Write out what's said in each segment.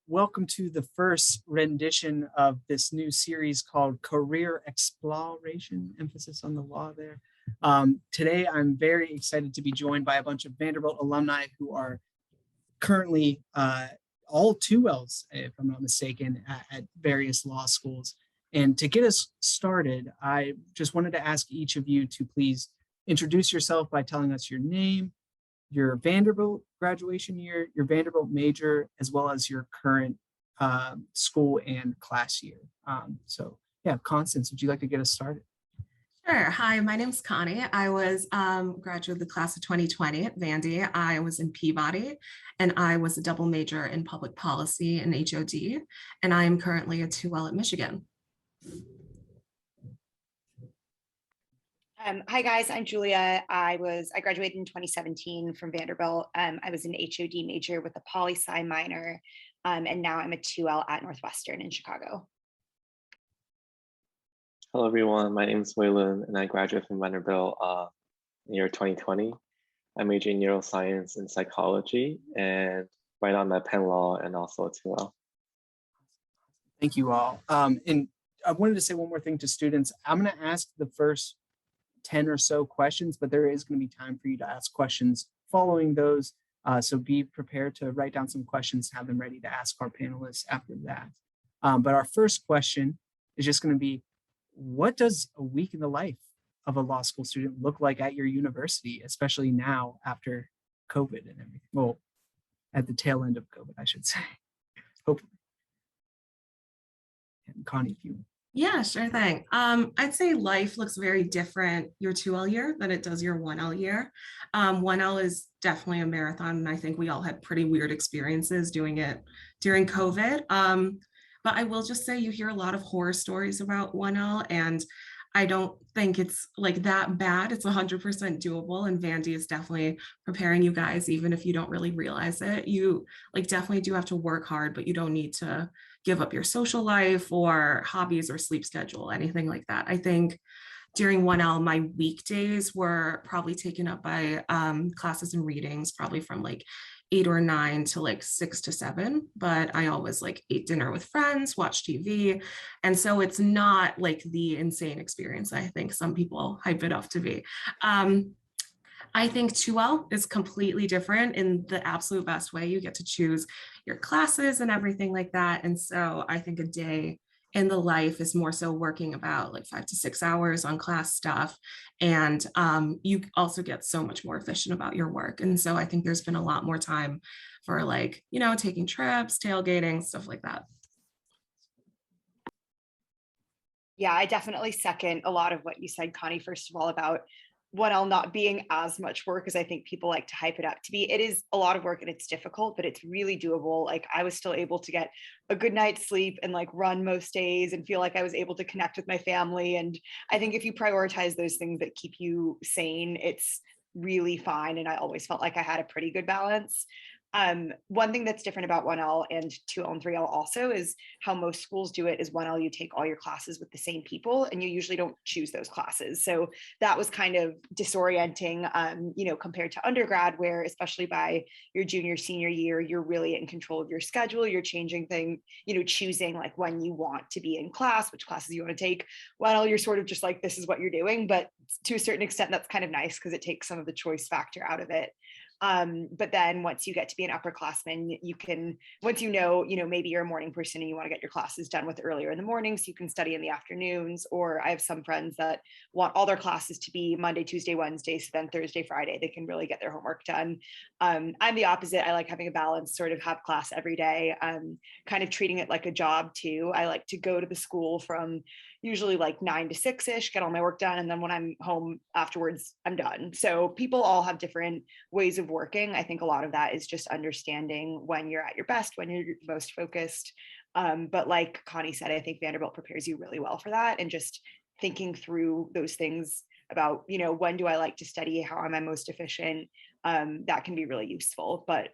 Welcome to the first rendition of this new series called Career ExpLAWration, emphasis on the law there. Today, I'm very excited to be joined by a bunch of Vanderbilt alumni who are currently all 2Ls, if I'm not mistaken, at various law schools. And to get us started, I just wanted to ask each of you to please introduce yourself by telling us your name, your Vanderbilt graduation year, your Vanderbilt major, as well as your current school and class year. So yeah, Constance, would you like to get us started? Sure. Hi, my name's Connie. I was graduate of the class of 2020 at Vandy. I was in Peabody, and I was a double major in public policy and HOD, and I am currently a 2L at Michigan. Hi guys, I'm Julia. I graduated in 2017 from Vanderbilt. I was an HOD major with a poli-sci minor, and now I'm a 2L at Northwestern in Chicago. Hello everyone, my name is Waylon and I graduated from Vanderbilt in year 2020. I majored in neuroscience and psychology, and right now I'm at Penn Law and also a 2L. Thank you all. And I wanted to say one more thing to students. I'm going to ask the first 10 or so questions, but there is going to be time for you to ask questions following those. So be prepared to write down some questions, have them ready to ask our panelists after that. But our first question is just going to be, what does a week in the life of a law school student look like at your university, especially now after COVID and everything? Well, at the tail end of COVID, I should say, hopefully. And Connie, if you Yeah, sure thing. I'd say life looks very different your 2L year than it does your 1L year. 1L is definitely a marathon, and I think we all had pretty weird experiences doing it during COVID. But I will just say you hear a lot of horror stories about 1L, and I don't think it's like that bad. It's 100% doable, and Vandy is definitely preparing you guys, even if you don't really realize it. You like definitely do have to work hard, but you don't need to give up your social life or hobbies or sleep schedule, anything like that. I think during 1L, my weekdays were probably taken up by classes and readings, probably from like 8 or 9 to like 6 to 7. But I always like ate dinner with friends, watched TV. And so it's not like the insane experience I think some people hype it up to be. I think 2L is completely different in the absolute best way. You get to choose your classes and everything like that. And so I think a day in the life is more so working about like 5 to 6 hours on class stuff. And you also get so much more efficient about your work. And so I think there's been a lot more time for like, you know, taking trips, tailgating, stuff like that. Yeah, I definitely second a lot of what you said, Connie, first of all, about 1L not being as much work as I think people like to hype it up to be. It is a lot of work and it's difficult, but it's really doable. Like I was still able to get a good night's sleep and like run most days and feel like I was able to connect with my family. And I think if you prioritize those things that keep you sane, it's really fine. And I always felt like I had a pretty good balance. One thing that's different about 1L and 2L and 3L also is how most schools do it is 1L, you take all your classes with the same people and you usually don't choose those classes. So that was kind of disorienting, you know, compared to undergrad, where especially by your junior, senior year, you're really in control of your schedule. You're changing things, you know, choosing like when you want to be in class, which classes you want to take. 1L, you're sort of just like, this is what you're doing. But to a certain extent, that's kind of nice because it takes some of the choice factor out of it. But then once you get to be an upperclassman, you can, once you know, maybe you're a morning person and you want to get your classes done with earlier in the mornings, you can study in the afternoons. Or I have some friends that want all their classes to be Monday, Tuesday, Wednesday, so then Thursday, Friday, they can really get their homework done. I'm the opposite. I like having a balance, sort of have class every day, kind of treating it like a job too. I like to go to the school from usually like 9 to 6-ish, get all my work done. And then when I'm home afterwards, I'm done. So people all have different ways of working. I think a lot of that is just understanding when you're at your best, when you're most focused. But like Connie said, I think Vanderbilt prepares you really well for that. And just thinking through those things about, you know, when do I like to study? How am I most efficient? That can be really useful. But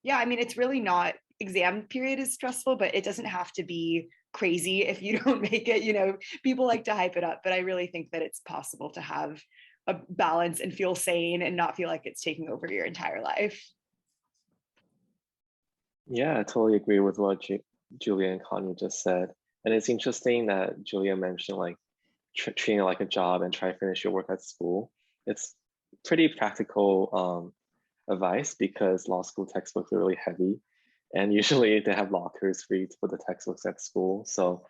yeah, I mean, it's really not, exam period is stressful, but it doesn't have to be crazy if you don't make it. You know, people like to hype it up, but I really think that it's possible to have a balance and feel sane and not feel like it's taking over your entire life. Yeah, I totally agree with what Julia and Connie just said. And it's interesting that Julia mentioned like treating it like a job and try to finish your work at school. It's pretty practical advice because law school textbooks are really heavy, and usually they have lockers for you to put the textbooks at school. So,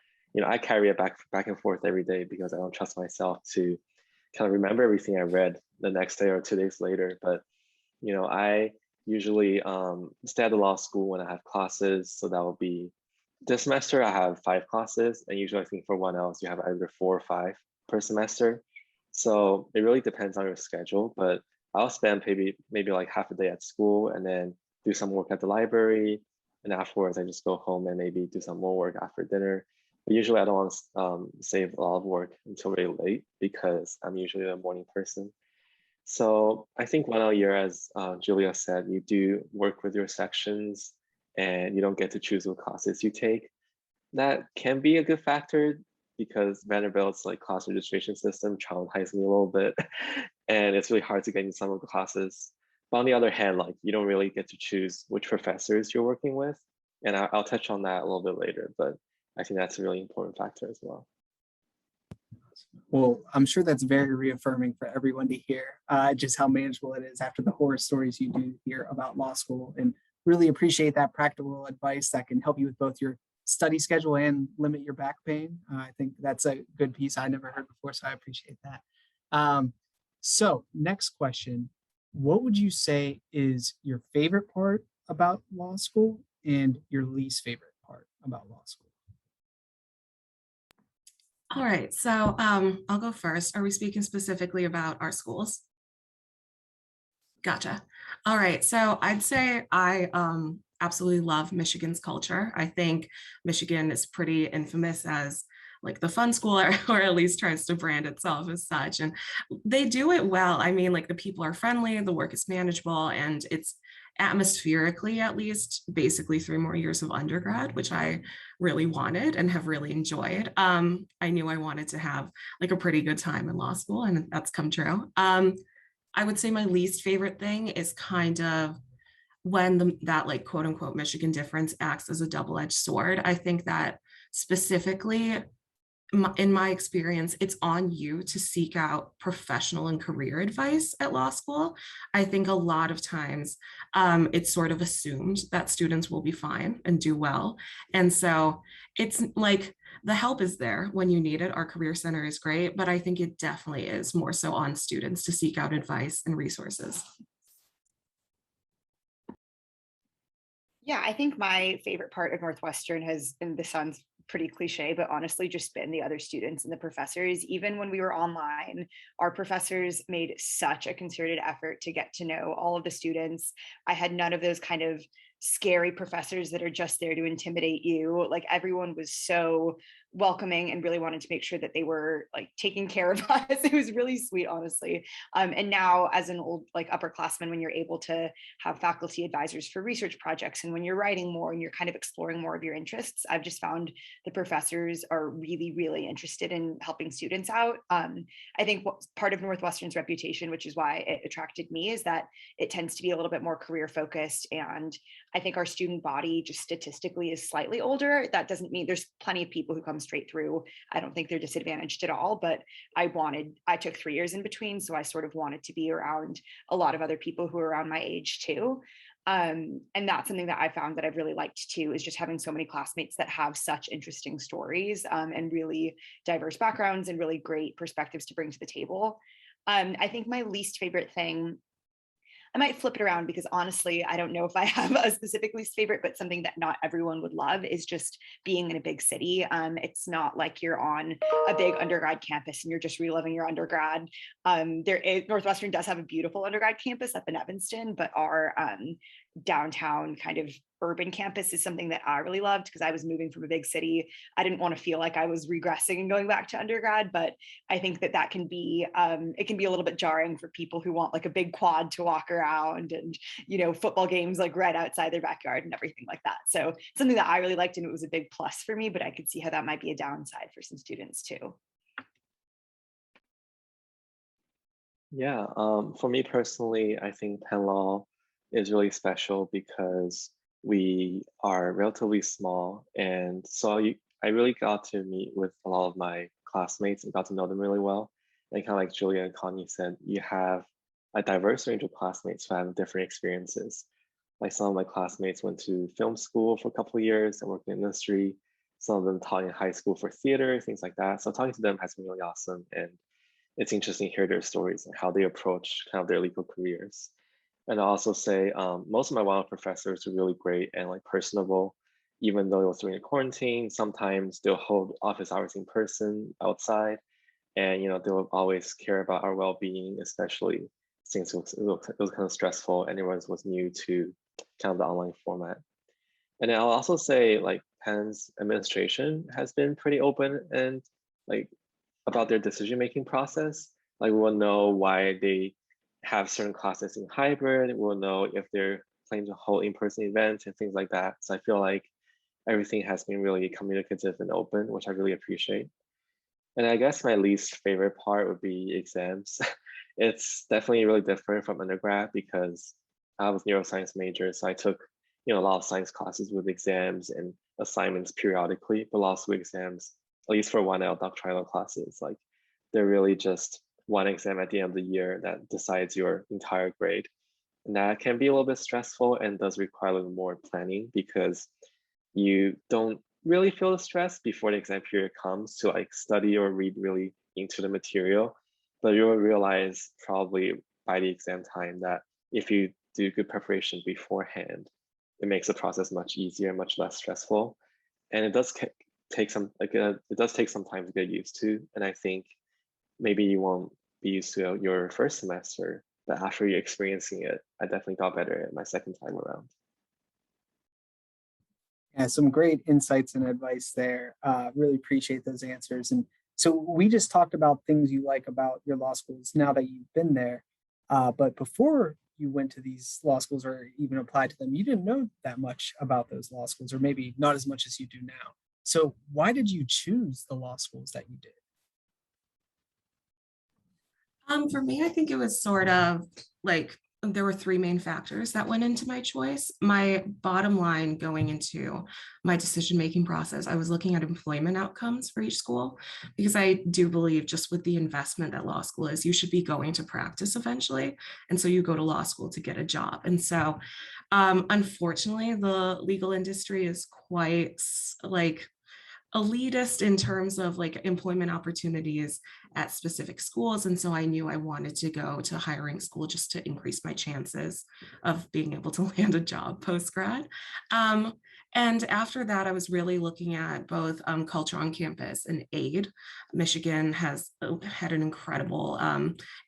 I carry it back and forth every day because I don't trust myself to kind of remember everything I read the next day or 2 days later. But I usually stay at the law school when I have classes. So that will be this semester I have 5 classes, and usually I think for 1Ls you have either 4 or 5 per semester. So it really depends on your schedule, but I'll spend maybe like half a day at school and then do some work at the library. And afterwards I just go home and maybe do some more work after dinner. But usually I don't want to save a lot of work until very late because I'm usually a morning person. So I think 1L year, as Julia said, you do work with your sections and you don't get to choose what classes you take. That can be a good factor because Vanderbilt's like class registration system traumatized me a little bit, and it's really hard to get into some of the classes. But on the other hand, like you don't really get to choose which professors you're working with, and I'll touch on that a little bit later. But I think that's a really important factor as well. Well, I'm sure that's very reaffirming for everyone to hear just how manageable it is after the horror stories you do hear about law school, and really appreciate that practical advice that can help you with both your study schedule and limit your back pain. I think that's a good piece I never heard before, so I appreciate that. So next question, what would you say is your favorite part about law school and your least favorite part about law school? All right, so I'll go first. Are we speaking specifically about our schools? Gotcha. All right, so I'd say I absolutely love Michigan's culture. I think Michigan is pretty infamous as like the fun school, or at least tries to brand itself as such. And they do it well. I mean, like the people are friendly, the work is manageable, and it's atmospherically, at least, basically 3 more years of undergrad, which I really wanted and have really enjoyed. I knew I wanted to have like a pretty good time in law school, and that's come true. I would say my least favorite thing is kind of when that like quote unquote Michigan difference acts as a double-edged sword. I think that specifically in my experience, it's on you to seek out professional and career advice at law school. I think a lot of times it's sort of assumed that students will be fine and do well. And so it's like the help is there when you need it. Our Career Center is great, but I think it definitely is more so on students to seek out advice and resources. Yeah, I think my favorite part of Northwestern has, and this sounds pretty cliche, but honestly, just been the other students and the professors. Even when we were online, our professors made such a concerted effort to get to know all of the students. I had none of those kind of scary professors that are just there to intimidate you. Like everyone was so welcoming and really wanted to make sure that they were like taking care of us. It was really sweet, honestly. And now as an old like upperclassman, when you're able to have faculty advisors for research projects and when you're writing more and you're kind of exploring more of your interests, I've just found the professors are really, really interested in helping students out. I think what part of Northwestern's reputation, which is why it attracted me, is that it tends to be a little bit more career focused. And I think our student body just statistically is slightly older. That doesn't mean there's plenty of people who come straight through. I don't think they're disadvantaged at all, but I took 3 years in between. So I sort of wanted to be around a lot of other people who are around my age too. And that's something that I found that I've really liked too, is just having so many classmates that have such interesting stories and really diverse backgrounds and really great perspectives to bring to the table. I think my least favorite thing, I might flip it around because honestly, I don't know if I have a specific least favorite, but something that not everyone would love is just being in a big city. It's not like you're on a big undergrad campus and you're just reliving your undergrad. Northwestern does have a beautiful undergrad campus up in Evanston, but our downtown kind of urban campus is something that I really loved because I was moving from a big city. I didn't want to feel like I was regressing and going back to undergrad, but I think that can be it can be a little bit jarring for people who want like a big quad to walk around and football games like right outside their backyard and everything like that. So something that I really liked and it was a big plus for me, but I could see how that might be a downside for some students too. Yeah, for me personally, I think Penn Law is really special because we are relatively small. And so I really got to meet with a lot of my classmates and got to know them really well. And kind of like Julia and Connie said, you have a diverse range of classmates who have different experiences. Like some of my classmates went to film school for a couple of years and worked in the industry. Some of them taught in high school for theater, things like that. So talking to them has been really awesome. And it's interesting to hear their stories and how they approach kind of their legal careers. And I'll also say most of my YL professors are really great and like personable, even though it was during the quarantine. Sometimes they'll hold office hours in person outside, and they'll always care about our well-being, especially since it was kind of stressful and everyone was new to kind of the online format. And then I'll also say like Penn's administration has been pretty open and like about their decision-making process. Like we'll know why they have certain classes in hybrid. We'll know if they're planning to hold in-person events and things like that. So I feel like everything has been really communicative and open, which I really appreciate. And I guess my least favorite part would be exams. It's definitely really different from undergrad because I was neuroscience major, so I took a lot of science classes with exams and assignments periodically, but law school exams, at least for 1L doctrinal classes, like they're really just one exam at the end of the year that decides your entire grade. And that can be a little bit stressful and does require a little more planning because you don't really feel the stress before the exam period comes to like study or read really into the material. But you'll realize probably by the exam time that if you do good preparation beforehand, it makes the process much easier, much less stressful. And it does take some time to get used to. And I think maybe you won't be used to your first semester, but after you're experiencing it, I definitely got better at my second time around. Yeah, some great insights and advice there. Really appreciate those answers. And so we just talked about things you like about your law schools now that you've been there. But before you went to these law schools or even applied to them, you didn't know that much about those law schools, or maybe not as much as you do now. So why did you choose the law schools that you did? For me, I think it was sort of like there were three main factors that went into my choice. My bottom line going into my decision-making process, I was looking at employment outcomes for each school because I do believe just with the investment that law school is, you should be going to practice eventually. And so you go to law school to get a job. And so unfortunately, the legal industry is quite like elitist in terms of like employment opportunities at specific schools. And so I knew I wanted to go to hiring school just to increase my chances of being able to land a job post-grad. And after that, I was really looking at both culture on campus and aid. Michigan has had an incredible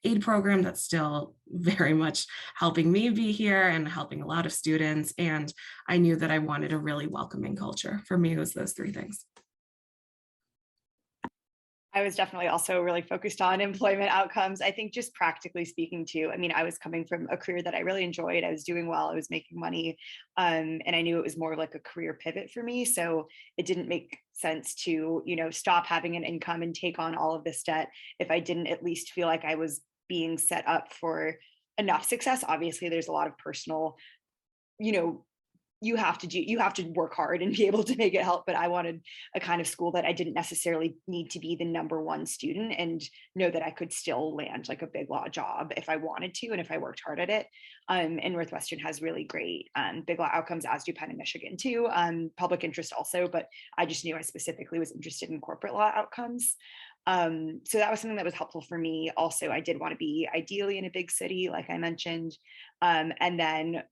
aid program that's still very much helping me be here and helping a lot of students. And I knew that I wanted a really welcoming culture. For me, it was those three things. I was definitely also really focused on employment outcomes. I think just practically speaking too, I mean, I was coming from a career that I really enjoyed. I was doing well, I was making money, and I knew it was more like a career pivot for me. So it didn't make sense to, stop having an income and take on all of this debt if I didn't at least feel like I was being set up for enough success. Obviously, there's a lot of personal, you have to work hard and be able to make it help. But I wanted a kind of school that I didn't necessarily need to be the number one student and know that I could still land like a big law job if I wanted to and if I worked hard at it. And Northwestern has really great big law outcomes, as do Penn and Michigan too. Public interest also, but I just knew I specifically was interested in corporate law outcomes. So that was something that was helpful for me. Also, I did want to be ideally in a big city, like I mentioned. And then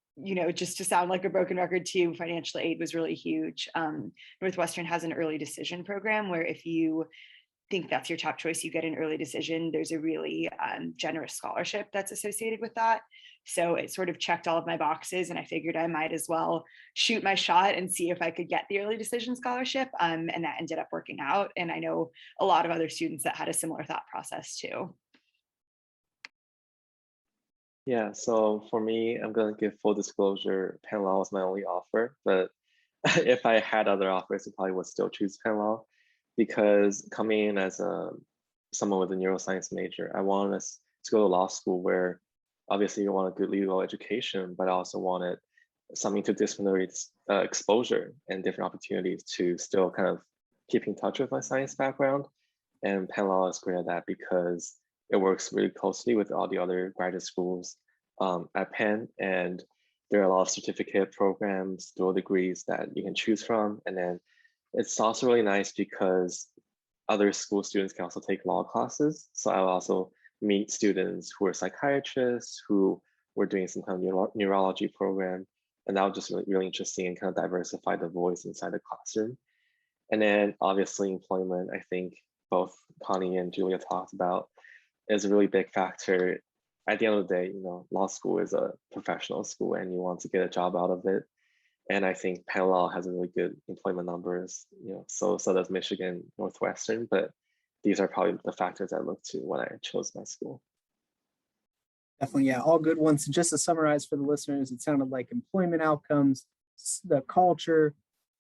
just to sound like a broken record too, financial aid was really huge. Northwestern has an early decision program where if you think that's your top choice, you get an early decision. There's a really generous scholarship that's associated with that. So it sort of checked all of my boxes, and I figured I might as well shoot my shot and see if I could get the early decision scholarship. And that ended up working out. And I know a lot of other students that had a similar thought process too. Yeah, so for me, I'm going to give full disclosure, Penn Law was my only offer, but if I had other offers, I probably would still choose Penn Law because coming in as someone with a neuroscience major, I wanted to go to law school where obviously you want a good legal education, but I also wanted some interdisciplinary exposure and different opportunities to still kind of keep in touch with my science background. And Penn Law is great at that because it works really closely with all the other graduate schools at Penn. And there are a lot of certificate programs, dual degrees that you can choose from. And then it's also really nice because other school students can also take law classes. So I'll also meet students who are psychiatrists, who were doing some kind of neurology program. And that was just really interesting and kind of diversify the voice inside the classroom. And then obviously employment, I think both Connie and Julia talked about, is a really big factor. At the end of the day, law school is a professional school and you want to get a job out of it. And I think Penn Law has really good employment numbers, so does Michigan Northwestern, but these are probably the factors I looked to when I chose my school. Definitely, yeah, all good ones. And just to summarize for the listeners, it sounded like employment outcomes, the culture,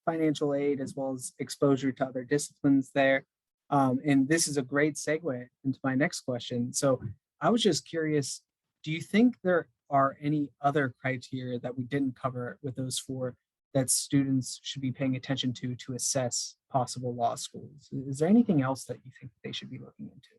financial aid, as well as exposure to other disciplines there. And this is a great segue into my next question. So I was just curious, do you think there are any other criteria that we didn't cover with those four that students should be paying attention to assess possible law schools? Is there anything else that you think they should be looking into?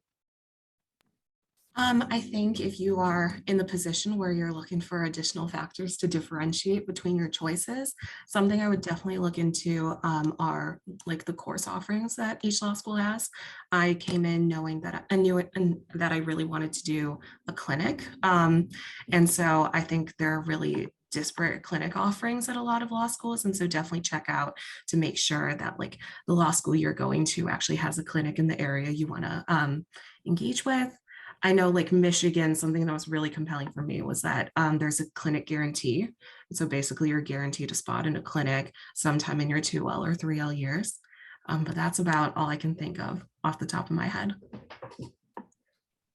I think if you are in the position where you're looking for additional factors to differentiate between your choices, something I would definitely look into are like the course offerings that each law school has. I came in knowing that I knew it and that I really wanted to do a clinic. And so I think there are really disparate clinic offerings at a lot of law schools. And so definitely check out to make sure that like the law school you're going to actually has a clinic in the area you want to engage with. I know like Michigan, something that was really compelling for me was that there's a clinic guarantee. So basically you're guaranteed a spot in a clinic sometime in your 2L or 3L years. But that's about all I can think of off the top of my head.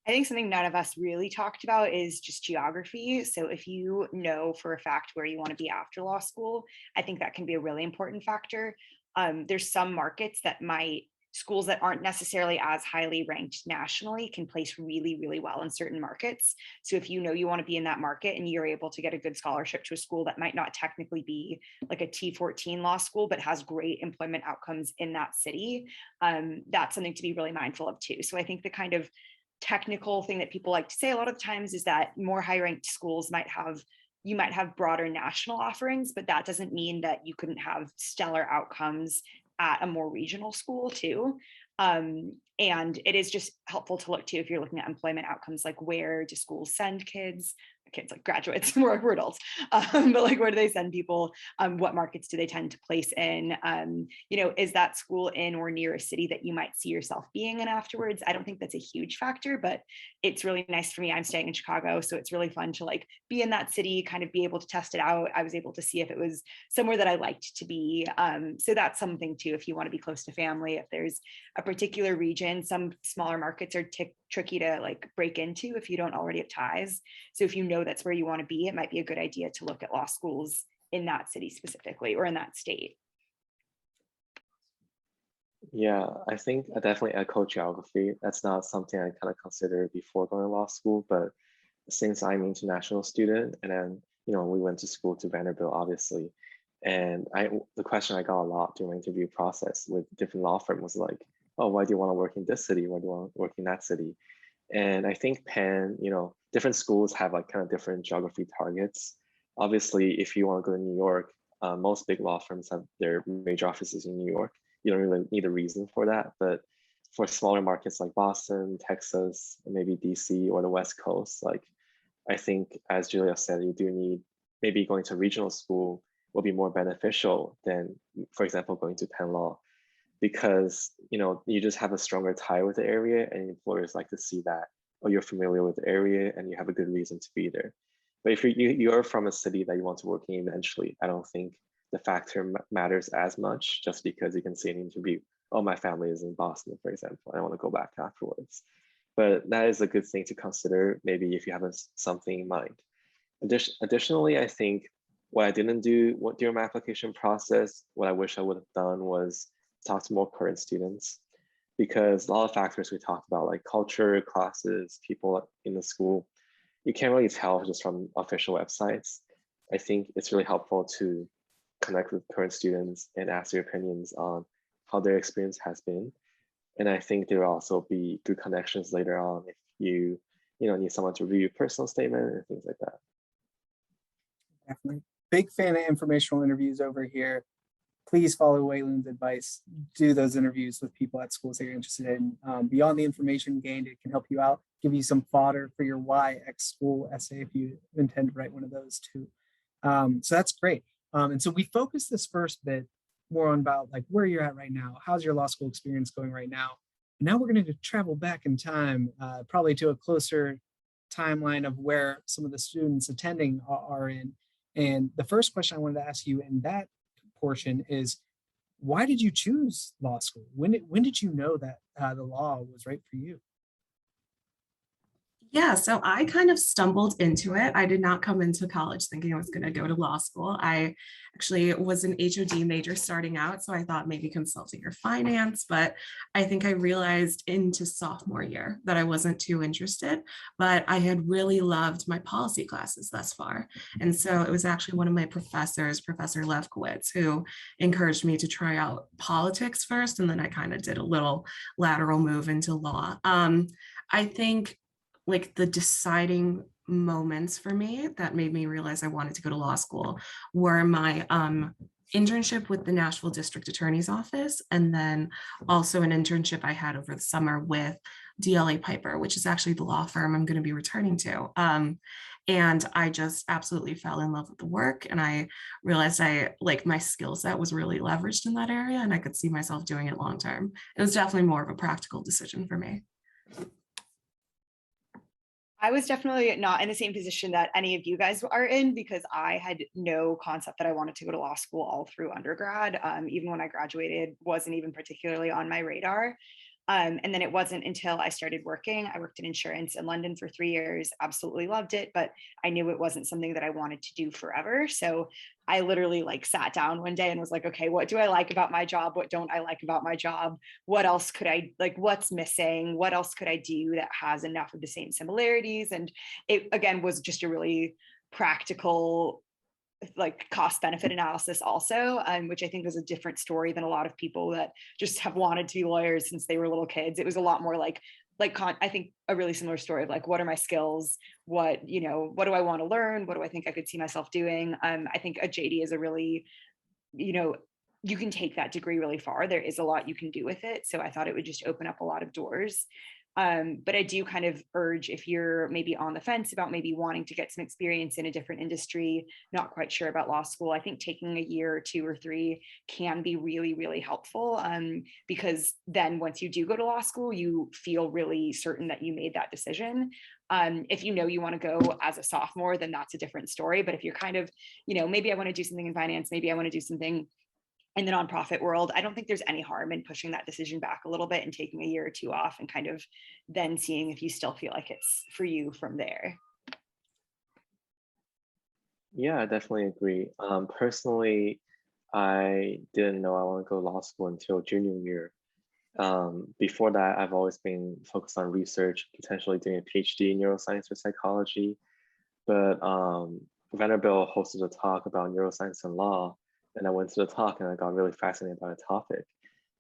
I think something none of us really talked about is just geography. So if you know for a fact where you want to be after law school, I think that can be a really important factor. There's some markets that schools that aren't necessarily as highly ranked nationally can place really, really well in certain markets. So if you know you want to be in that market and you're able to get a good scholarship to a school that might not technically be like a T14 law school, but has great employment outcomes in that city, that's something to be really mindful of too. So I think the kind of technical thing that people like to say a lot of times is that more high ranked schools might have broader national offerings, but that doesn't mean that you couldn't have stellar outcomes at a more regional school too. And it is just helpful to look to if you're looking at employment outcomes, like where do schools send kids like graduates, we're adults, but like where do they send people? What markets do they tend to place in? Is that school in or near a city that you might see yourself being in afterwards? I don't think that's a huge factor, but it's really nice for me. I'm staying in Chicago, so it's really fun to like be in that city, kind of be able to test it out. I was able to see if it was somewhere that I liked to be. So that's something too, if you want to be close to family, if there's a particular region, some smaller markets are tricky to like break into if you don't already have ties. So if you know that's where you want to be, it might be a good idea to look at law schools in that city specifically or in that state. Yeah, I think I definitely echo geography. That's not something I kind of considered before going to law school, but since I'm an international student and then, we went to school to Vanderbilt, obviously. And the question I got a lot during my interview process with different law firms was like, oh, why do you want to work in this city? Why do you want to work in that city? And I think Penn, different schools have like kind of different geography targets. Obviously, if you want to go to New York, most big law firms have their major offices in New York. You don't really need a reason for that. But for smaller markets like Boston, Texas, maybe DC or the West Coast, like I think, as Julia said, you do need maybe going to regional school will be more beneficial than, for example, going to Penn Law, because you just have a stronger tie with the area, and employers like to see that, oh, you're familiar with the area and you have a good reason to be there. But if you're from a city that you want to work in eventually, I don't think the factor matters as much, just because you can say in an interview, oh, my family is in Boston, for example, I want to go back afterwards. But that is a good thing to consider, maybe if you have something in mind. Additionally, I think what I didn't do during my application process, what I wish I would have done was talk to more current students, because a lot of factors we talked about, like culture, classes, people in the school, you can't really tell just from official websites. I think it's really helpful to connect with current students and ask their opinions on how their experience has been. And I think there will also be good connections later on if you need someone to review your personal statement and things like that. Definitely. Big fan of informational interviews over here. Please follow Waylon's advice. Do those interviews with people at schools that you're interested in. Beyond the information gained, it can help you out, give you some fodder for your why X school essay if you intend to write one of those too. So that's great. And so we focus this first bit more on about like where you're at right now. How's your law school experience going right now? And now we're going to travel back in time, probably to a closer timeline of where some of the students attending are in. And the first question I wanted to ask you in that portion is, why did you choose law school? When did you know that the law was right for you? Yeah, so I kind of stumbled into it. I did not come into college thinking I was going to go to law school. I actually was an HOD major starting out, so I thought maybe consulting or finance, but I think I realized into sophomore year that I wasn't too interested, but I had really loved my policy classes thus far. And so it was actually one of my professors, Professor Lefkowitz, who encouraged me to try out politics first, and then I kind of did a little lateral move into law. I think like the deciding moments for me that made me realize I wanted to go to law school were my internship with the Nashville District Attorney's Office, and then also an internship I had over the summer with DLA Piper, which is actually the law firm I'm going to be returning to. And I just absolutely fell in love with the work, and I realized my skill set was really leveraged in that area, and I could see myself doing it long term. It was definitely more of a practical decision for me. I was definitely not in the same position that any of you guys are in, because I had no concept that I wanted to go to law school all through undergrad. Even when I graduated, wasn't even particularly on my radar. And then it wasn't until I started working. I worked in insurance in London for 3 years, absolutely loved it, but I knew it wasn't something that I wanted to do forever. So I literally sat down one day and was like, okay, what do I like about my job? What don't I like about my job? What else could I what's missing? What else could I do that has enough of the same similarities? And it again was just a really practical cost benefit analysis also, which I think was a different story than a lot of people that just have wanted to be lawyers since they were little kids. It was a lot more I think a really similar story of what are my skills? What do I want to learn? What do I think I could see myself doing? I think a JD is a really, you can take that degree really far. There is a lot you can do with it. So I thought it would just open up a lot of doors. But I do kind of urge, if you're maybe on the fence about maybe wanting to get some experience in a different industry, not quite sure about law school, I think taking a year or 2 or 3 can be really, really helpful, because then once you do go to law school, you feel really certain that you made that decision. If you want to go as a sophomore, then that's a different story. But if you're kind of, maybe I want to do something in finance, maybe I want to do something in the nonprofit world, I don't think there's any harm in pushing that decision back a little bit and taking a year or 2 off and kind of then seeing if you still feel like it's for you from there. Yeah, I definitely agree. Personally, I didn't know I want to go to law school until junior year. Before that, I've always been focused on research, potentially doing a PhD in neuroscience or psychology. But Vanderbilt hosted a talk about neuroscience and law, and I went to the talk and I got really fascinated by the topic.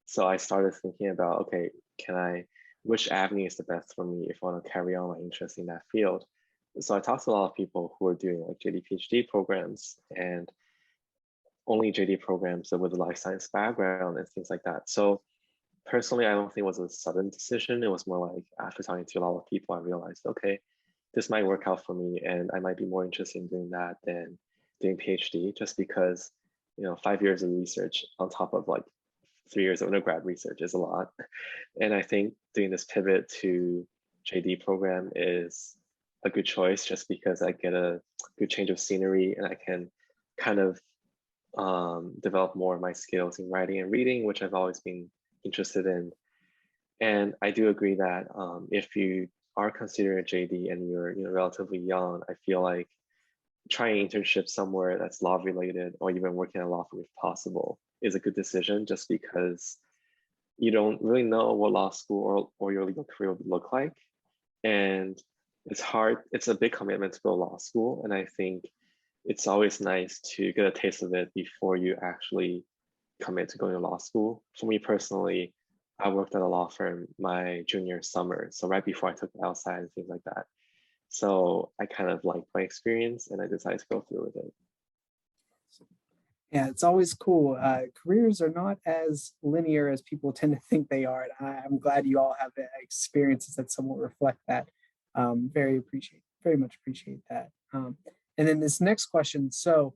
So I started thinking about, okay, which avenue is the best for me if I want to carry on my interest in that field? So I talked to a lot of people who are doing JD PhD programs and only JD programs with a life science background and things like that. So personally, I don't think it was a sudden decision. It was more like after talking to a lot of people, I realized, okay, this might work out for me and I might be more interested in doing that than doing PhD, just because 5 years of research on top of 3 years of undergrad research is a lot. And I think doing this pivot to JD program is a good choice, just because I get a good change of scenery and I can kind of develop more of my skills in writing and reading, which I've always been interested in. And I do agree that if you are considering a JD and you're relatively young, I feel like trying internship somewhere that's law related or even working at a law firm if possible is a good decision, just because you don't really know what law school or your legal career will look like. And it's hard, it's a big commitment to go to law school. And I think it's always nice to get a taste of it before you actually commit to going to law school. For me personally, I worked at a law firm my junior summer, so right before I took Lsat and things like that. So I kind of liked my experience and I decided to go through with it. Yeah, it's always cool. Careers are not as linear as people tend to think they are. And I'm glad you all have experiences that somewhat reflect that. Very much appreciate that. And then this next question. So,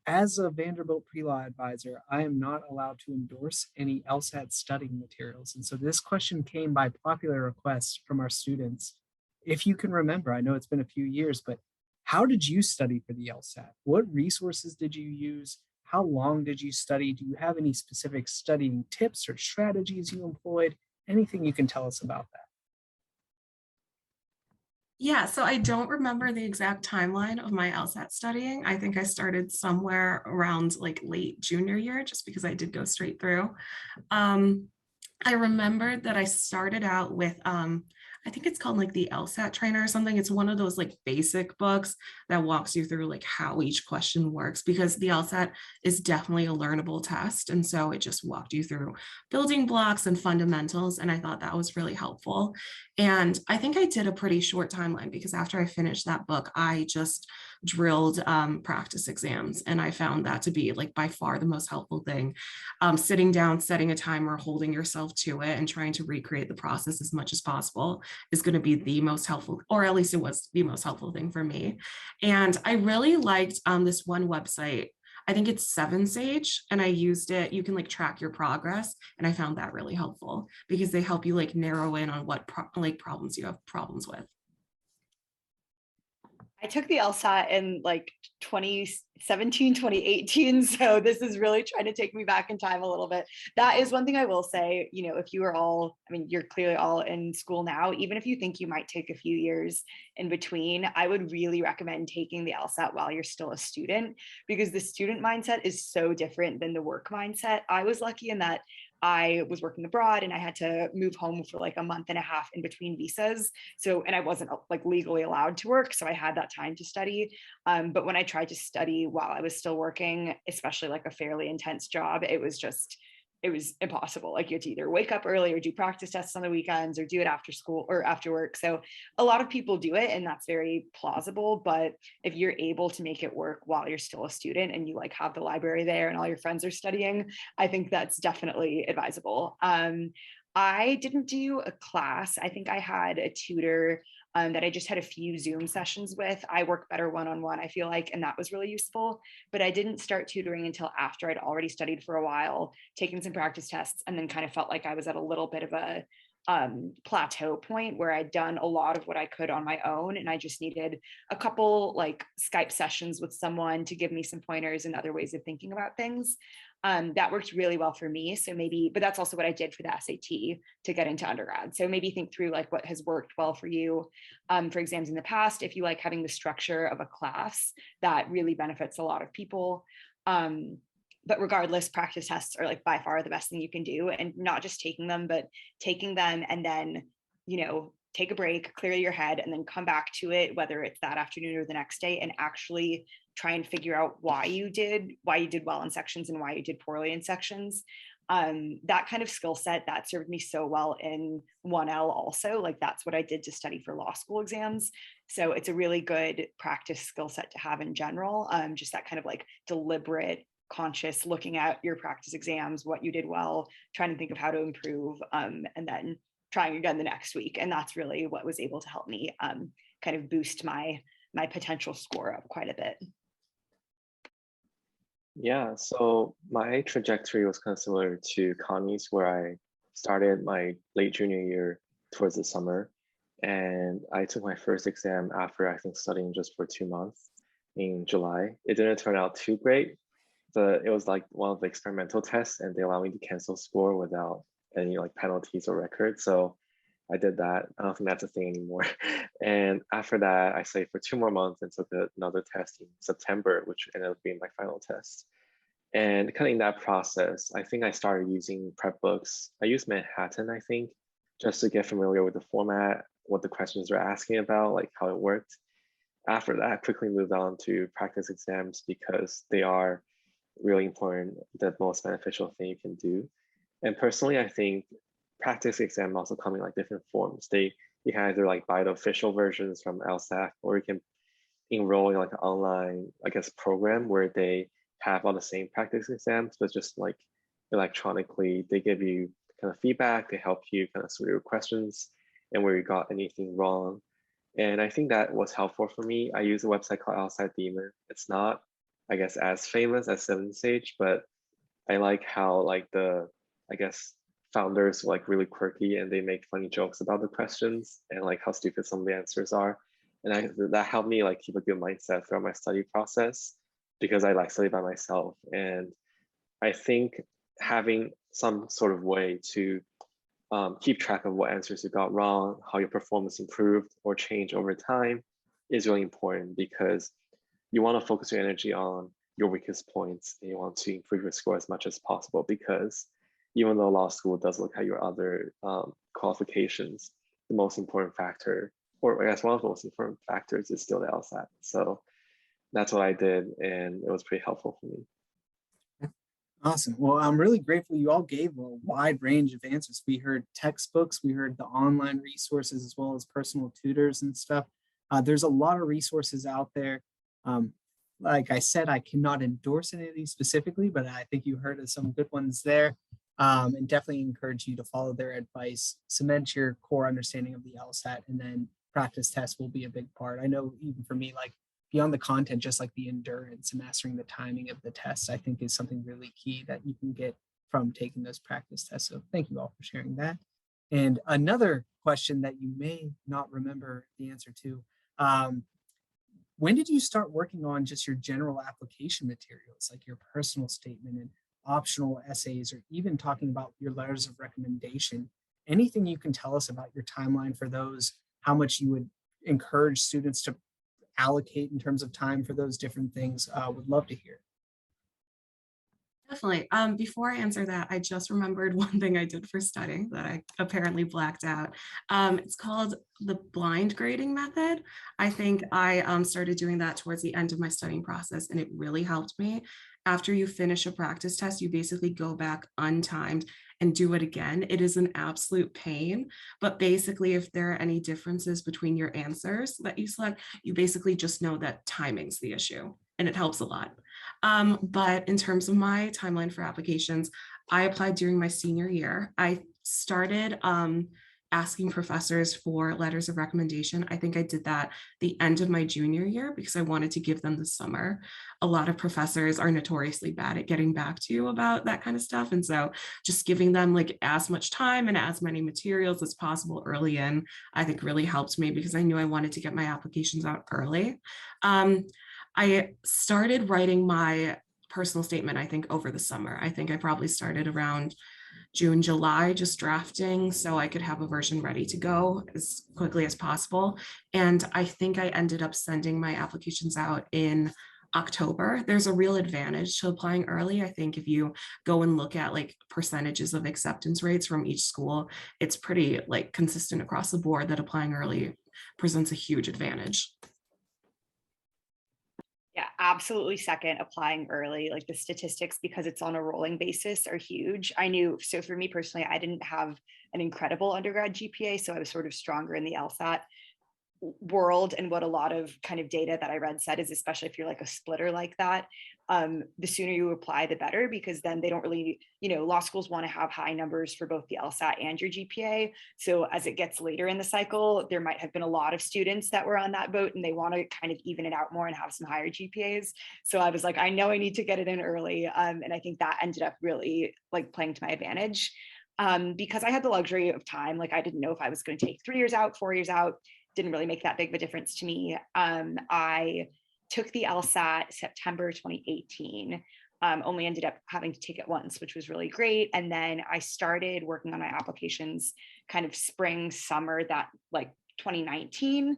as a Vanderbilt pre-law advisor, I am not allowed to endorse any LSAT studying materials. And so this question came by popular request from our students. If you can remember, I know it's been a few years, but how did you study for the LSAT? What resources did you use? How long did you study? Do you have any specific studying tips or strategies you employed? Anything you can tell us about that? Yeah, so I don't remember the exact timeline of my LSAT studying. I think I started somewhere around like late junior year, just because I did go straight through. Um, I remembered that I started out with I think it's called like the LSAT trainer or something. It's one of those like basic books that walks you through like how each question works, because the LSAT is definitely a learnable test. And so it just walked you through building blocks and fundamentals. And I thought that was really helpful. And I think I did a pretty short timeline, because after I finished that book, I just drilled practice exams. And I found that to be like by far the most helpful thing. Sitting down, setting a timer, holding yourself to it, and trying to recreate the process as much as possible is going to be the most helpful, or at least it was the most helpful thing for me. And I really liked this one website. I think it's Seven Sage, and I used it. You can like track your progress, and I found that really helpful because they help you like narrow in on what problems you have problems with. I took the LSAT in like 2017, 2018. So this is really trying to take me back in time a little bit. That is one thing I will say, you know, if you are all, I mean, you're clearly all in school now, even if you think you might take a few years in between, I would really recommend taking the LSAT while you're still a student, because the student mindset is so different than the work mindset. I was lucky in that I was working abroad and I had to move home for like a month and a half in between visas. So, and I wasn't like legally allowed to work. So I had that time to study. But when I tried to study while I was still working, especially like a fairly intense job, it was impossible. Like you had to either wake up early or do practice tests on the weekends or do it after school or after work. So a lot of people do it and that's very plausible. But if you're able to make it work while you're still a student and you like have the library there and all your friends are studying, I think that's definitely advisable. I didn't do a class. I think I had a tutor that I just had a few Zoom sessions with. I work better one-on-one, I feel like, and that was really useful. But I didn't start tutoring until after I'd already studied for a while, taken some practice tests, and then kind of felt like I was at a little bit of a plateau point where I'd done a lot of what I could on my own. And I just needed a couple like Skype sessions with someone to give me some pointers and other ways of thinking about things. That worked really well for me. So maybe, but that's also what I did for the SAT to get into undergrad. So maybe think through like what has worked well for you for exams in the past. If you like having the structure of a class, that really benefits a lot of people. But regardless, practice tests are like by far the best thing you can do, and not just taking them, but taking them and then, you know, take a break, clear your head, and then come back to it, whether it's that afternoon or the next day, and actually try and figure out why you did well in sections and why you did poorly in sections. That kind of skill set that served me so well in 1L also. Like that's what I did to study for law school exams. So it's a really good practice skill set to have in general. Just that kind of like deliberate, conscious looking at your practice exams, what you did well, trying to think of how to improve, and then trying again the next week. And that's really what was able to help me kind of boost my potential score up quite a bit. Yeah, so my trajectory was kind of similar to Connie's, where I started my late junior year towards the summer. And I took my first exam after I think studying just for 2 months in July. It didn't turn out too great. It was like one of the experimental tests and they allowed me to cancel score without any like penalties or records. So I did that. I don't think that's a thing anymore. And after that, I studied for 2 more months and took another test in September, which ended up being my final test. And kind of in that process, I think I started using prep books. I used Manhattan, I think, just to get familiar with the format, what the questions are asking about, like how it worked. after that, I quickly moved on to practice exams because they are really important, the most beneficial thing you can do. And personally, I think practice exam also come in like different forms. You can either like buy the official versions from Lsat, or you can enroll in like an online, I guess, program where they have all the same practice exams, but just like electronically. They give you kind of feedback, they help you kind of sort your questions and where you got anything wrong. And I think that was helpful for me. I use a website called Outside Demon. It's not, I guess, as famous as Seven Sage, but I like how like I guess, founders are like really quirky and they make funny jokes about the questions and like how stupid some of the answers are. And that helped me like keep a good mindset throughout my study process because I like study by myself. And I think having some sort of way to keep track of what answers you got wrong, how your performance improved or changed over time is really important because you want to focus your energy on your weakest points and you want to improve your score as much as possible because even though law school does look at your other qualifications, the most important factor, or I guess one of the most important factors is still the LSAT. So that's what I did and it was pretty helpful for me. Awesome. Well, I'm really grateful you all gave a wide range of answers. We heard textbooks, we heard the online resources, as well as personal tutors and stuff. There's a lot of resources out there. Like I said, I cannot endorse any of these specifically, but I think you heard of some good ones there. And definitely encourage you to follow their advice, cement your core understanding of the LSAT, and then practice tests will be a big part. I know even for me, like beyond the content, just like the endurance and mastering the timing of the tests, I think is something really key that you can get from taking those practice tests. So thank you all for sharing that. And another question that you may not remember the answer to, when did you start working on just your general application materials, like your personal statement and optional essays, or even talking about your letters of recommendation? Anything you can tell us about your timeline for those, how much you would encourage students to allocate in terms of time for those different things, would love to hear. Definitely. Before I answer that, I just remembered one thing I did for studying that I apparently blacked out. It's called the blind grading method. I think I started doing that towards the end of my studying process, and it really helped me. After you finish a practice test, you basically go back untimed and do it again. It is an absolute pain, but basically if there are any differences between your answers that you select, you basically just know that timing's the issue, and it helps a lot. But in terms of my timeline for applications, I applied during my senior year. I started asking professors for letters of recommendation. I think I did that the end of my junior year because I wanted to give them the summer. A lot of professors are notoriously bad at getting back to you about that kind of stuff. And so just giving them like as much time and as many materials as possible early in, I think really helped me because I knew I wanted to get my applications out early. I started writing my personal statement, I think, over the summer. I think I probably started around June, July, just drafting so I could have a version ready to go as quickly as possible. And I think I ended up sending my applications out in October. There's a real advantage to applying early. I think if you go and look at like percentages of acceptance rates from each school, it's pretty like consistent across the board that applying early presents a huge advantage. Yeah, absolutely second, applying early. Like the statistics, because it's on a rolling basis, are huge. I knew, so for me personally, I didn't have an incredible undergrad GPA, so I was sort of stronger in the LSAT world. And what a lot of kind of data that I read said is, especially if you're like a splitter like that, the sooner you apply, the better, because then they don't really, law schools want to have high numbers for both the LSAT and your GPA. So as it gets later in the cycle, there might have been a lot of students that were on that boat and they want to kind of even it out more and have some higher GPAs. So I was like, I know I need to get it in early. And I think that ended up really like playing to my advantage. Because I had the luxury of time. Like I didn't know if I was going to take 3 years out, 4 years out. Didn't really make that big of a difference to me. I took the LSAT September 2018, only ended up having to take it once, which was really great. And then I started working on my applications kind of spring, summer, that like 2019,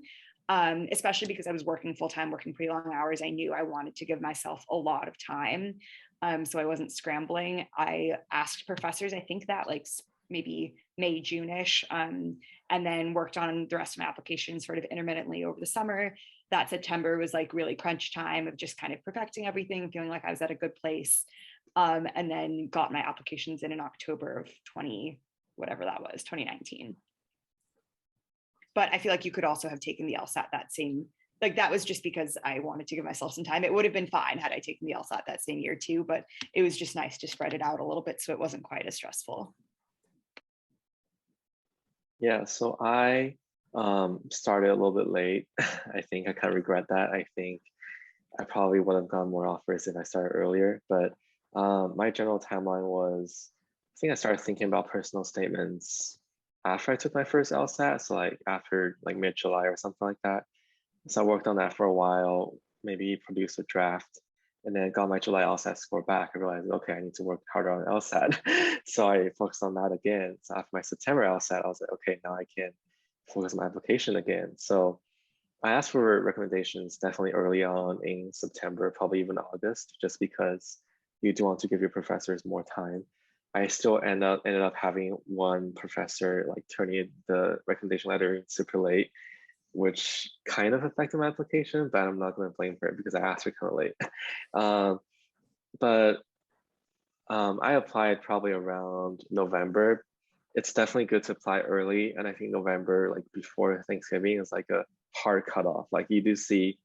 especially because I was working full-time, working pretty long hours. I knew I wanted to give myself a lot of time. So I wasn't scrambling. I asked professors, I think that like maybe May, June-ish, and then worked on the rest of my applications sort of intermittently over the summer. That September was like really crunch time of just kind of perfecting everything, feeling like I was at a good place. And then got my applications in October of 2019. But I feel like you could also have taken the LSAT that same, like that was just because I wanted to give myself some time. It would have been fine had I taken the LSAT that same year too, but it was just nice to spread it out a little bit so it wasn't quite as stressful. Yeah, so I started a little bit late. I think I kind of regret that. I think I probably would have gotten more offers if I started earlier, but my general timeline was, I think I started thinking about personal statements after I took my first LSAT, so like after like mid-July or something like that. So I worked on that for a while, maybe produced a draft, and then got my July LSAT score back. I realized, okay, I need to work harder on LSAT. So I focused on that again. So after my September LSAT, I was like, okay, now I can focus on my application again. So I asked for recommendations definitely early on in September, probably even August, just because you do want to give your professors more time. I still ended up having one professor like turning in the recommendation letter in super late, which kind of affected my application, but I'm not going to blame her because I asked her kind of late. But I applied probably around November. It's definitely good to apply early, and I think November, like before Thanksgiving, is like a hard cutoff. Like you do see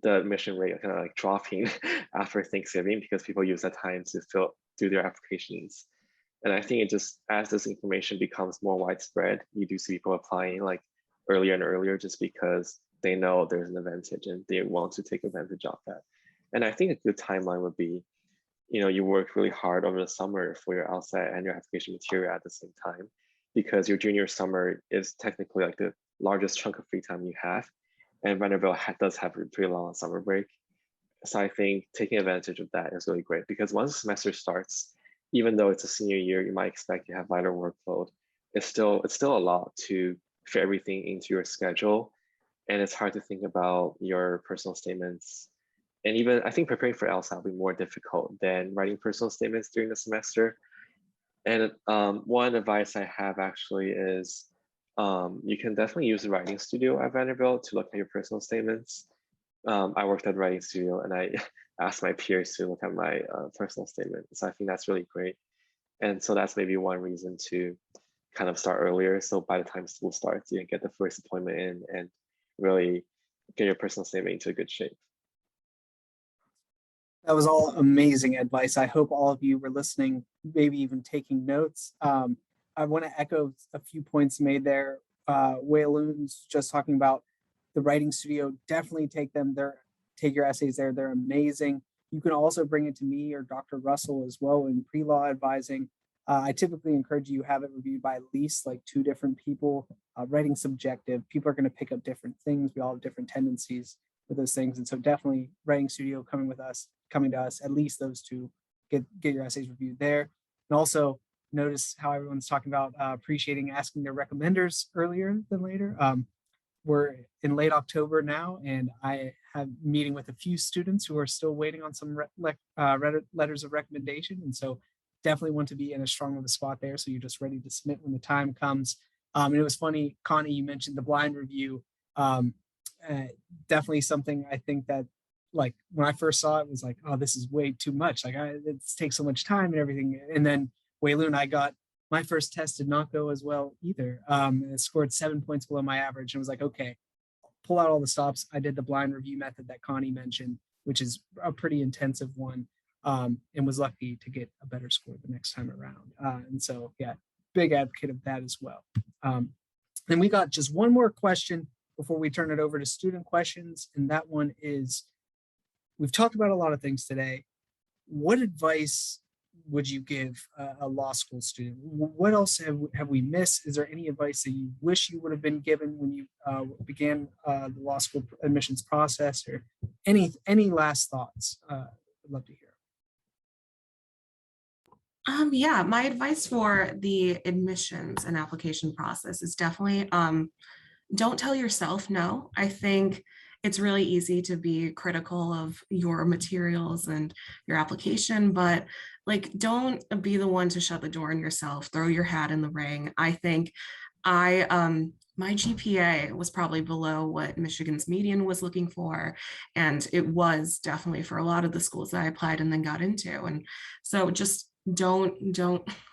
the admission rate kind of like dropping after Thanksgiving because people use that time to do their applications. And I think it just, as this information becomes more widespread, you do see people applying like earlier and earlier just because they know there's an advantage and they want to take advantage of that. And I think a good timeline would be, you work really hard over the summer for your LSAT and your application material at the same time, because your junior summer is technically like the largest chunk of free time you have. And Vanderbilt does have a pretty long summer break. So I think taking advantage of that is really great, because once the semester starts, even though it's a senior year, you might expect to have lighter workload. It's still a lot to fit everything into your schedule. And it's hard to think about your personal statements. And even I think preparing for LSAT will be more difficult than writing personal statements during the semester. And one advice I have actually is you can definitely use the writing studio at Vanderbilt to look at your personal statements. I worked at the writing studio and I asked my peers to look at my personal statement. So I think that's really great. And so that's maybe one reason to kind of start earlier. So by the time school starts, you can get the first appointment in and really get your personal statement into a good shape. That was all amazing advice. I hope all of you were listening, maybe even taking notes. I want to echo a few points made there. Wei Lun's just talking about the writing studio. Definitely take your essays there. They're amazing. You can also bring it to me or Dr. Russell as well in pre-law advising. I typically encourage you have it reviewed by at least like 2 different people. Writing subjective. People are going to pick up different things. We all have different tendencies with those things. And so definitely writing studio coming to us, at least those 2, get your essays reviewed there. And also notice how everyone's talking about appreciating asking their recommenders earlier than later. We're in late October now, and I have meeting with a few students who are still waiting on some letters of recommendation. And so definitely want to be in a strong of a spot there. So you're just ready to submit when the time comes. And it was funny, Connie, you mentioned the blind review. Definitely something I think that, like, when I first saw it was like, oh, this is way too much. Like it takes so much time and everything. And then Wei Lun, I got my first test did not go as well either. It scored 7 points below my average and was like, okay, pull out all the stops. I did the blind review method that Connie mentioned, which is a pretty intensive one, and was lucky to get a better score the next time around. And so, yeah, big advocate of that as well. Then we got just one more question before we turn it over to student questions. And that one is, we've talked about a lot of things today. What advice would you give a law school student? What else have we missed? Is there any advice that you wish you would have been given when you began the law school admissions process, or any last thoughts? I'd love to hear. Yeah, my advice for the admissions and application process is definitely don't tell yourself no. I think it's really easy to be critical of your materials and your application, but like, don't be the one to shut the door on yourself, throw your hat in the ring. I think my GPA was probably below what Michigan's median was looking for. And it was definitely for a lot of the schools that I applied and then got into. And so just don't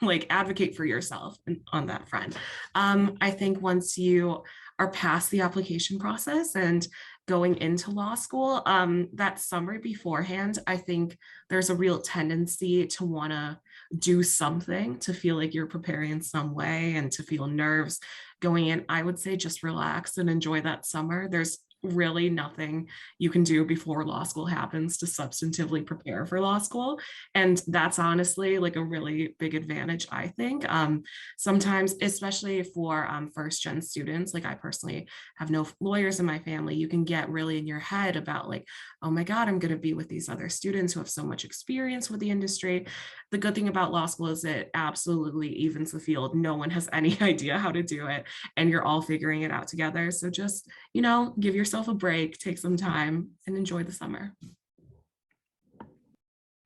like advocate for yourself on that front. I think once you are past the application process and going into law school, that summer beforehand, I think there's a real tendency to want to do something, to feel like you're preparing in some way and to feel nerves going in. I would say just relax and enjoy that summer. There's really nothing you can do before law school happens to substantively prepare for law school. And that's honestly like a really big advantage, I think. Sometimes, especially for first gen students, like I personally have no lawyers in my family, you can get really in your head about like, oh my God, I'm going to be with these other students who have so much experience with the industry. The good thing about law school is it absolutely evens the field. No one has any idea how to do it, and you're all figuring it out together. So just, give yourself a break, take some time, and enjoy the summer.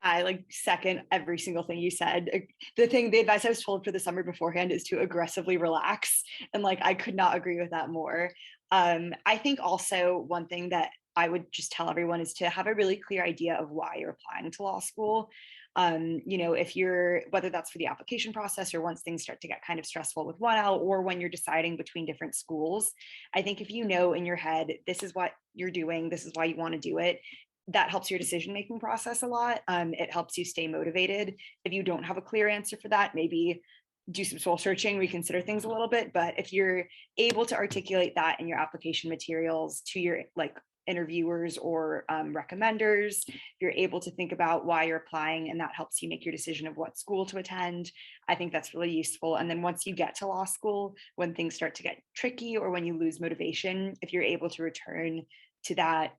I like second every single thing you said. The advice I was told for the summer beforehand is to aggressively relax. And like, I could not agree with that more. I think also one thing that I would just tell everyone is to have a really clear idea of why you're applying to law school. If you're, whether that's for the application process or once things start to get kind of stressful with 1L, or when you're deciding between different schools, I think if you know in your head, this is what you're doing, this is why you want to do it, that helps your decision-making process a lot. It helps you stay motivated. If you don't have a clear answer for that, maybe do some soul searching, reconsider things a little bit. But if you're able to articulate that in your application materials to your like interviewers or recommenders, you're able to think about why you're applying, and that helps you make your decision of what school to attend. I think that's really useful. And then once you get to law school, when things start to get tricky or when you lose motivation, if you're able to return to that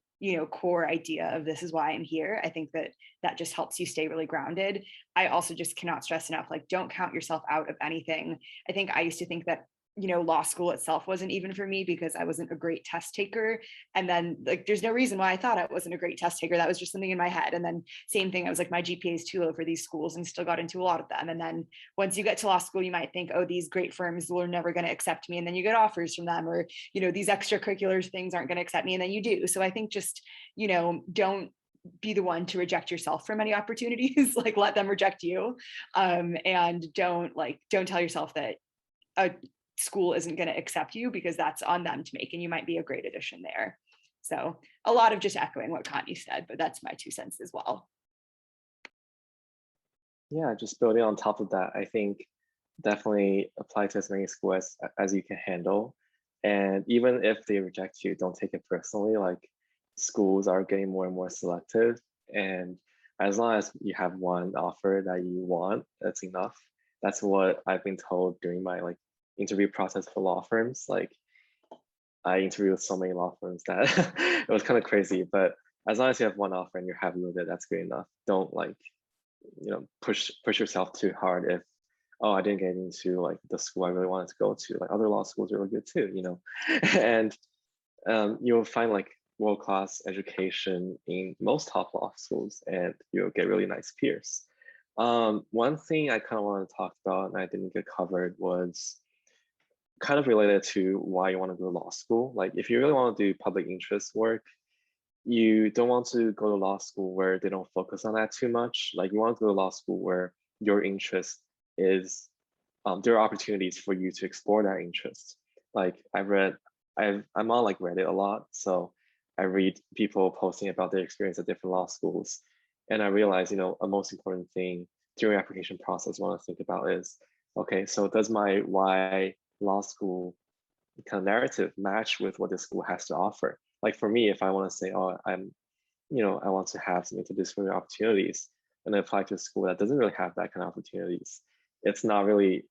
core idea of this is why I'm here, I think that just helps you stay really grounded. I also just cannot stress enough, like, don't count yourself out of anything. I think I used to think that law school itself wasn't even for me because I wasn't a great test taker. And then like, there's no reason why I thought I wasn't a great test taker. That was just something in my head. And then same thing, I was like, my GPA is too low for these schools, and still got into a lot of them. And then once you get to law school, you might think, oh, these great firms were never going to accept me. And then you get offers from them, or, these extracurricular things aren't going to accept me. And then you do. So I think just, don't be the one to reject yourself from any opportunities, like let them reject you. And don't tell yourself that a school isn't going to accept you, because that's on them to make, and you might be a great addition there. So a lot of just echoing what Connie said, but that's my 2 cents as well. Yeah, just building on top of that, I think definitely apply to as many schools as you can handle. And even if they reject you, don't take it personally. Like, schools are getting more and more selective, and as long as you have one offer that you want, that's enough. That's what I've been told during my interview process for law firms. Like, I interviewed with so many law firms that it was kind of crazy, but as long as you have one offer and you're happy with it, that's good enough. Don't push yourself too hard if, oh, I didn't get into the school I really wanted to go to. Like, other law schools are really good too, and you'll find world-class education in most top law schools, and you'll get really nice peers. One thing I kind of want to talk about and I didn't get covered was kind of related to why you want to go to law school. Like, if you really want to do public interest work, you don't want to go to law school where they don't focus on that too much. Like, you want to go to law school where your interest is, there are opportunities for you to explore that interest. Like, I'm on Reddit a lot, so I read people posting about their experience at different law schools, and I realize, a most important thing during application process I want to think about is, okay, so does my why law school kind of narrative match with what the school has to offer? Like, for me, if I want to say, oh, I want to have some interdisciplinary opportunities, and apply to a school that doesn't really have that kind of opportunities, it's not really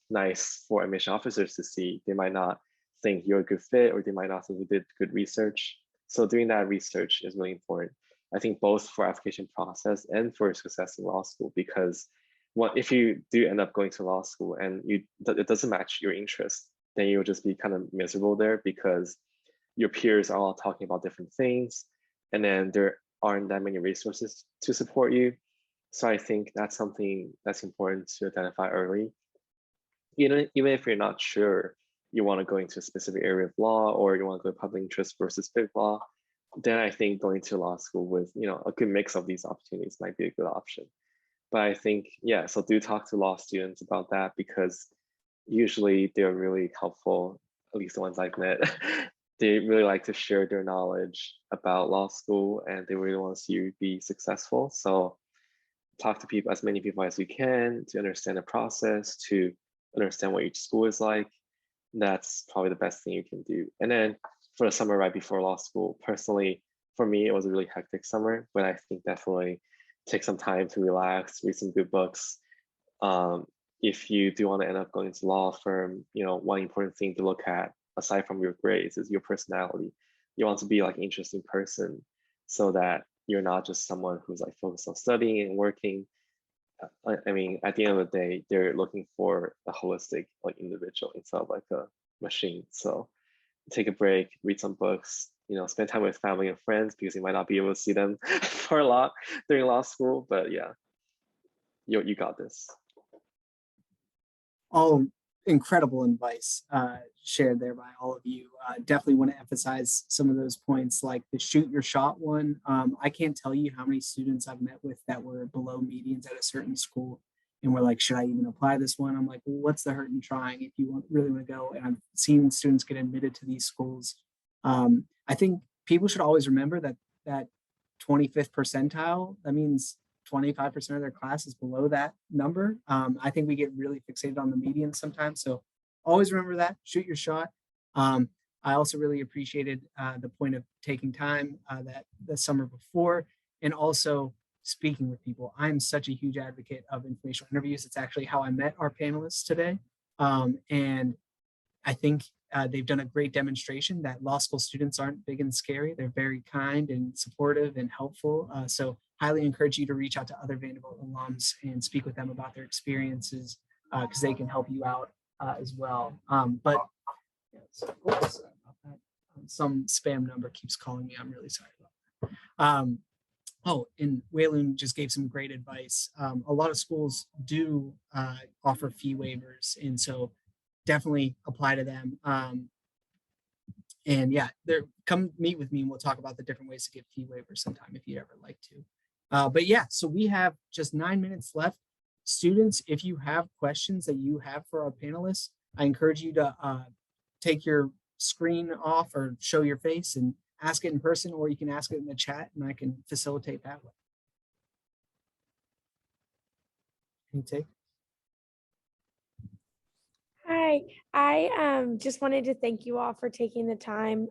nice for admission officers to see. They might not think you're a good fit, or they might not think you did good research. So doing that research is really important, I think, both for application process and for success in law school. Because if you do end up going to law school and it doesn't match your interest, then you'll just be kind of miserable there, because your peers are all talking about different things, and then there aren't that many resources to support you. So I think that's something that's important to identify early. Even if you're not sure you want to go into a specific area of law, or you want to go public interest versus big law, then I think going to law school with a good mix of these opportunities might be a good option. But I think, yeah, so do talk to law students about that, because usually they're really helpful, at least the ones I've met. They really like to share their knowledge about law school, and they really want to see you be successful. So talk to people, as many people as you can, to understand the process, to understand what each school is like. That's probably the best thing you can do. And then for the summer right before law school, personally, for me, it was a really hectic summer, but I think definitely take some time to relax, read some good books. If you do want to end up going into law firm, one important thing to look at, aside from your grades, is your personality. You want to be like an interesting person, so that you're not just someone who's like focused on studying and working. I mean, at the end of the day, they're looking for a holistic like individual instead of like a machine. So take a break, read some books, spend time with family and friends, because you might not be able to see them for a lot during law school. But yeah, you got this. All incredible advice shared there by all of you. Definitely want to emphasize some of those points, like the shoot your shot one. I can't tell you how many students I've met with that were below medians at a certain school, and we're like, should I even apply this one? I'm like, well, what's the hurt in trying if you really want to go? And I've seen students get admitted to these schools. I think people should always remember that 25th percentile, that means 25% of their class is below that number. I think we get really fixated on the median sometimes. So always remember that, shoot your shot. I also really appreciated the point of taking time that the summer before, and also speaking with people. I'm such a huge advocate of informational interviews. It's actually how I met our panelists today. And I think they've done a great demonstration that law school students aren't big and scary. They're very kind and supportive and helpful. So highly encourage you to reach out to other Vanderbilt alums and speak with them about their experiences, because they can help you out as well. But yeah, so, oops, sorry about that. Some spam number keeps calling me. I'm really sorry about that. Oh, and Waylon just gave some great advice. A lot of schools do offer fee waivers, and so definitely apply to them. And yeah, come meet with me and we'll talk about the different ways to get fee waivers sometime if you'd ever like to. But yeah, so we have just 9 minutes left. Students, if you have questions that you have for our panelists, I encourage you to take your screen off or show your face and ask it in person, or you can ask it in the chat and I can facilitate that way. Any take? Hi, I just wanted to thank you all for taking the time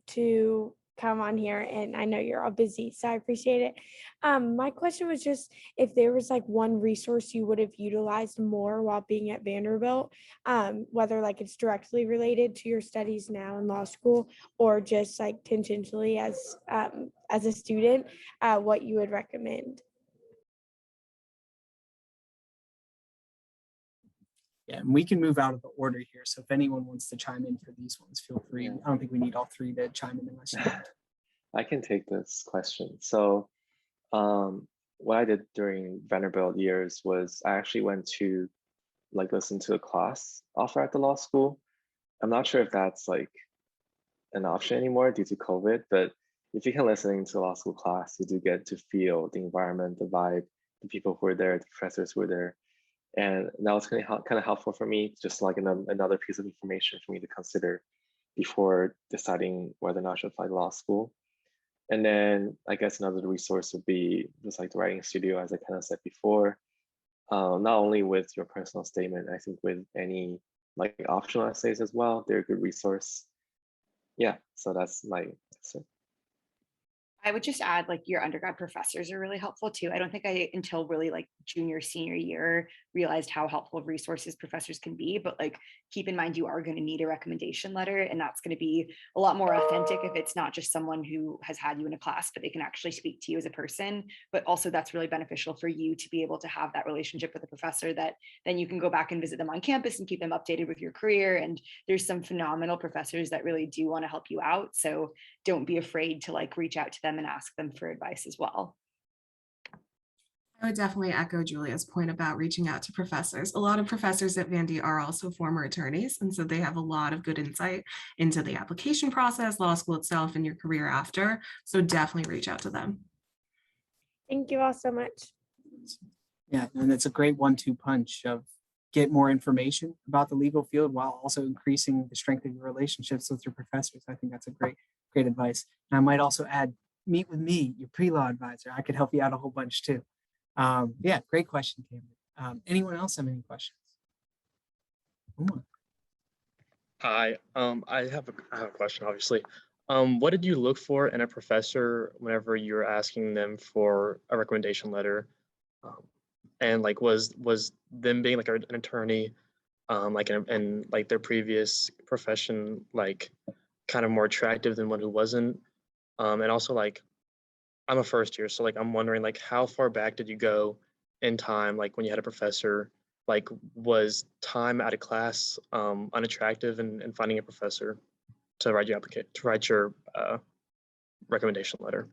to come on here, and I know you're all busy, so I appreciate it. My question was just if there was like one resource you would have utilized more while being at Vanderbilt, whether like it's directly related to your studies now in law school or just like tangentially as a student, what you would recommend. Yeah, and we can move out of the order here. So if anyone wants to chime in for these ones, feel free. I don't think we need all three to chime in unless you want. I can take this question. So what I did during Vanderbilt years was I actually went to like listen to a class offer at the law school. I'm not sure if that's like an option anymore due to COVID, but if you can listen to a law school class, you do get to feel the environment, the vibe, the people who are there, the professors who are there. And that was kind of helpful for me, just like another piece of information for me to consider before deciding whether or not I should apply to law school. And then I guess another resource would be just like the writing studio, as I kind of said before. Not only with your personal statement, I think with any like optional essays as well, they're a good resource. Yeah, so that's my answer. I would just add, like, your undergrad professors are really helpful too. I don't think I, until really like junior, senior year, realized how helpful resources professors can be. But like, keep in mind, you are going to need a recommendation letter, and that's going to be a lot more authentic if it's not just someone who has had you in a class, but they can actually speak to you as a person. But also, that's really beneficial for you to be able to have that relationship with a professor that then you can go back and visit them on campus and keep them updated with your career. And there's some phenomenal professors that really do want to help you out. So don't be afraid to like reach out to them and ask them for advice as well. I would definitely echo Julia's point about reaching out to professors. A lot of professors at Vandy are also former attorneys, and so they have a lot of good insight into the application process, law school itself, and your career after. So definitely reach out to them. Thank you all so much. Yeah, and it's a great 1-2 punch of get more information about the legal field while also increasing the strength of your relationships with your professors. I think that's a great advice. And I might also add, meet with me, your pre-law advisor. I could help you out a whole bunch too. Yeah, great question, Cameron. Anyone else have any questions? Hi, I have a question, obviously. What did you look for in a professor whenever you were asking them for a recommendation letter? And like, was them being like an attorney, like in like their previous profession, like kind of more attractive than one who wasn't? And also like, I'm a first year, so like I'm wondering like how far back did you go in time, like when you had a professor? Like was time out of class unattractive in finding a professor to write your recommendation letter?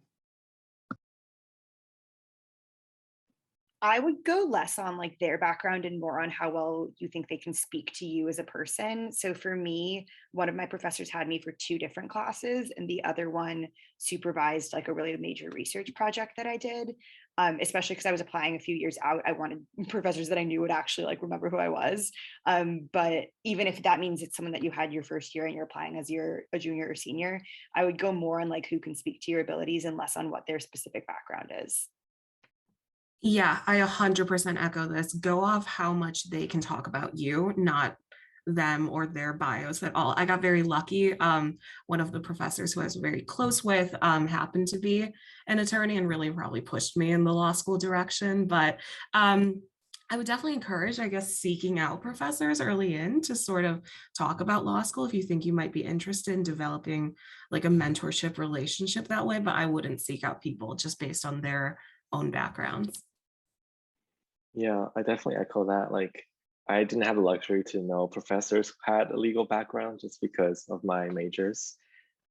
I would go less on like their background and more on how well you think they can speak to you as a person. So for me, one of my professors had me for 2 different classes, and the other one supervised like a really major research project that I did. Especially because I was applying a few years out, I wanted professors that I knew would actually like remember who I was. But even if that means it's someone that you had your first year and you're applying as you're a junior or senior, I would go more on like who can speak to your abilities and less on what their specific background is. Yeah, I 100% echo this. Go off how much they can talk about you, not them or their bios at all. I got very lucky. One of the professors who I was very close with happened to be an attorney and really probably pushed me in the law school direction. But I would definitely encourage, I guess, seeking out professors early in to sort of talk about law school if you think you might be interested in developing like a mentorship relationship that way. But I wouldn't seek out people just based on their own backgrounds. Yeah, I definitely echo that. Like, I didn't have the luxury to know professors who had a legal background just because of my majors.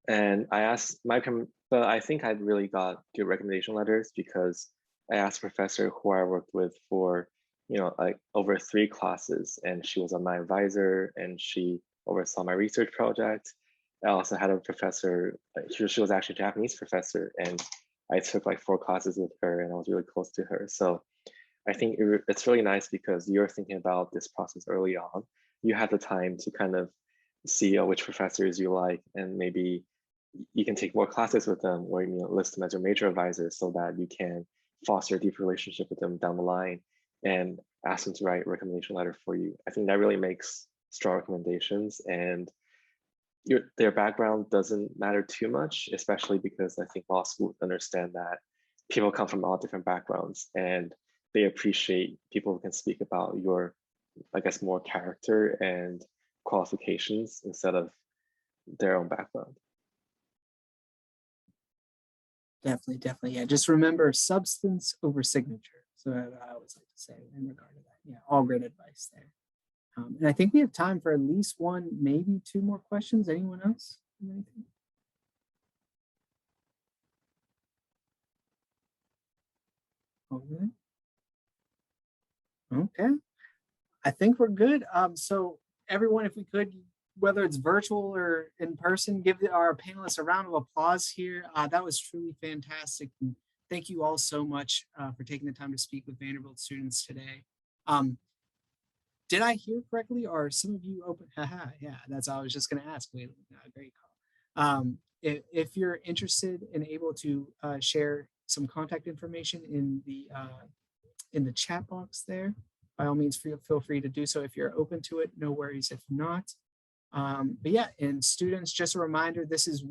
And I asked but I think I really got good recommendation letters because I asked a professor who I worked with for, like over 3 classes, and she was on my advisor and she oversaw my research project. I also had a professor, she was actually a Japanese professor, and I took like 4 classes with her and I was really close to her. So I think it's really nice because you're thinking about this process early on. You have the time to kind of see which professors you like, and maybe you can take more classes with them or list them as your major advisor so that you can foster a deep relationship with them down the line and ask them to write a recommendation letter for you. I think that really makes strong recommendations, and their background doesn't matter too much, especially because I think law schools understand that people come from all different backgrounds and they appreciate people who can speak about your, I guess, more character and qualifications instead of their own background. Definitely. Yeah, just remember substance over signature. So I always like to say in regard to that. Yeah, all great advice there. And I think we have time for at least 1, maybe 2 more questions. Anyone else? Anything? Okay. I think we're good. So everyone, if we could, whether it's virtual or in person, give our panelists a round of applause here. That was truly fantastic. And thank you all so much for taking the time to speak with Vanderbilt students today. Did I hear correctly? Are some of you open? Yeah, that's all I was just going to ask. Wait, great call. If you're interested and able to share some contact information in the chat box there, by all means, feel free to do so if you're open to it. No worries if not. But yeah, and students, just a reminder, this is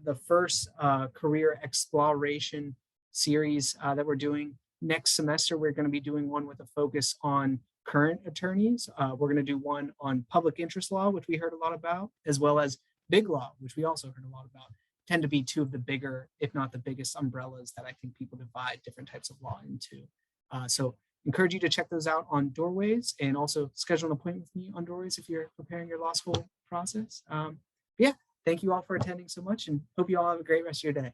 the first Career ExpLAWration series that we're doing. Next semester, we're going to be doing one with a focus on current attorneys. We're going to do one on public interest law, which we heard a lot about, as well as big law, which we also heard a lot about. Tend to be 2 of the bigger, if not the biggest, umbrellas that I think people divide different types of law into. So encourage you to check those out on Doorways, and also schedule an appointment with me on Doorways if you're preparing your law school process. Yeah, thank you all for attending so much, and hope you all have a great rest of your day.